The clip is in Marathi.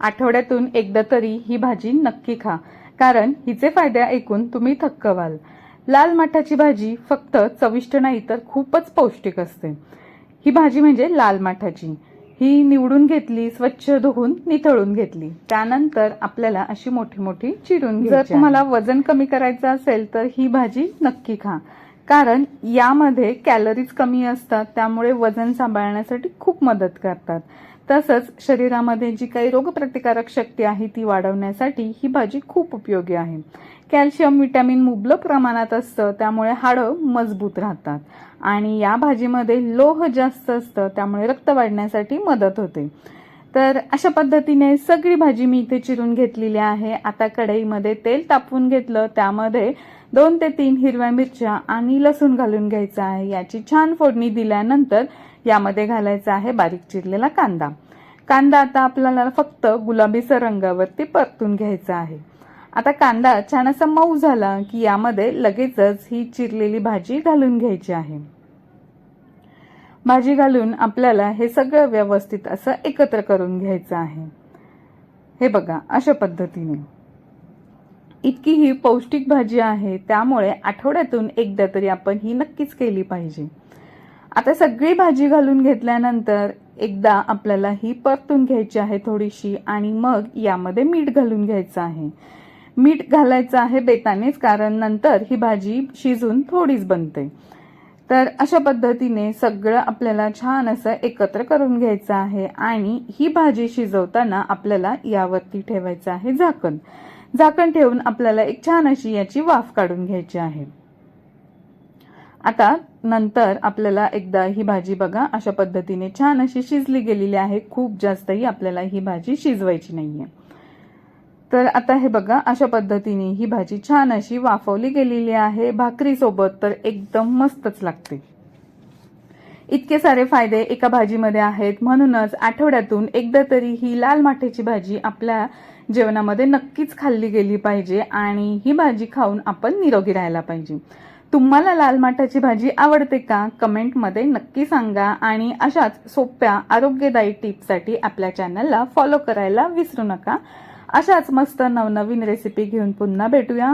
आठवड्यातून एकदा तरी ही भाजी नक्की खा, कारण हिचे फायदे ऐकून तुम्ही थक्क व्हाल। लाल माठाची भाजी फक्त चविष्ट नाही तर खूपच पौष्टिक असते। ही भाजी म्हणजे लाल माठाची। ही निवडून घेतली, स्वच्छ धुवून निथळून घेतली, त्यानंतर आपल्याला अशी मोठी मोठी चिरून घ्यायची। जर तुम्हाला वजन कमी करायचं असेल तर ही भाजी नक्की खा, कारण यामध्ये कॅलरीज कमी असतात, त्यामुळे वजन सांभाळण्यासाठी खूप मदत करतात। तसंच शरीरामध्ये जी काही रोगप्रतिकारक शक्ती आहे ती वाढवण्यासाठी ही भाजी खूप उपयोगी आहे। कॅल्शियम, व्हिटॅमिन मुबलक प्रमाणात असतं, त्यामुळे हाडं मजबूत राहतात आणि या भाजीमध्ये लोह जास्त असतं, त्यामुळे रक्त वाढण्यासाठी मदत होते। तर अशा पद्धतीने सगळी भाजी मी इथे चिरून घेतलेली आहे। आता कढईमध्ये तेल तापवून घेतलं, त्यामध्ये 2 ते 3 हिरव्या मिरच्या आणि लसूण घालून घ्यायचा आहे। याची छान फोडणी दिल्यानंतर यामध्ये घालायचा आहे बारीक चिरलेला कांदा। कांदा आता आपल्याला फक्त गुलाबीसर रंगावरती परतून घ्यायचा आहे। आता कांदा छान असा मऊ झाला की यामध्ये लगेचच ही चिरलेली भाजी घालून घ्यायची आहे। भाजी घालून आपल्याला हे सगळं व्यवस्थित असं एकत्र करून घ्यायचं आहे। हे बघा, अशा पद्धतीने इतकी ही पौष्टिक भाजी आहे, त्यामुळे आठवड्यातून एकदा तरी आपण ही नक्कीच केली पाहिजे। आता सगळी भाजी घालून घेतल्यानंतर एकदा आपल्याला ही परतून घ्यायची आहे थोडीशी, आणि मग यामध्ये मीठ घालून घ्यायचं आहे। मीठ घालायचं आहे बेतानेच, कारण नंतर ही भाजी शिजून थोडीच बनते। तर अशा पद्धतीने सगळं आपल्याला छान असं एकत्र करून घ्यायचं आहे आणि ही भाजी शिजवताना आपल्याला यावरती ठेवायचं आहे झाकण। झाकण ठेवून आपल्याला एक छान अशी याची वाफ काढून घ्यायची आहे। आता नंतर आपल्याला एकदा ही भाजी बघा अशा पद्धतीने छान अशी शिजली गेलेली आहे। खूप जास्तही आपल्याला ही भाजी शिजवायची नाहीये। तर आता हे बघा, अशा पद्धतीने ही भाजी छान अशी वाफवली गेलेली आहे। भाकरी सोबत तर एकदम मस्तच लागते। इतके सारे फायदे एका भाजीमध्ये आहेत, म्हणूनच आठवड्यातून एकदा तरी ही लाल माठाची भाजी आपल्या जेवणामध्ये नक्कीच खाल्ली गेली पाहिजे आणि ही भाजी खाऊन आपण निरोगी राहायला पाहिजे। तुम्हाला लाल माठाची भाजी आवडते का? कमेंटमध्ये नक्की सांगा आणि अशाच सोप्या आरोग्यदायी टिप्ससाठी आपल्या चॅनलला फॉलो करायला विसरू नका। अशाच मस्त नवनवीन रेसिपी घेऊन पुन्हा भेटूया।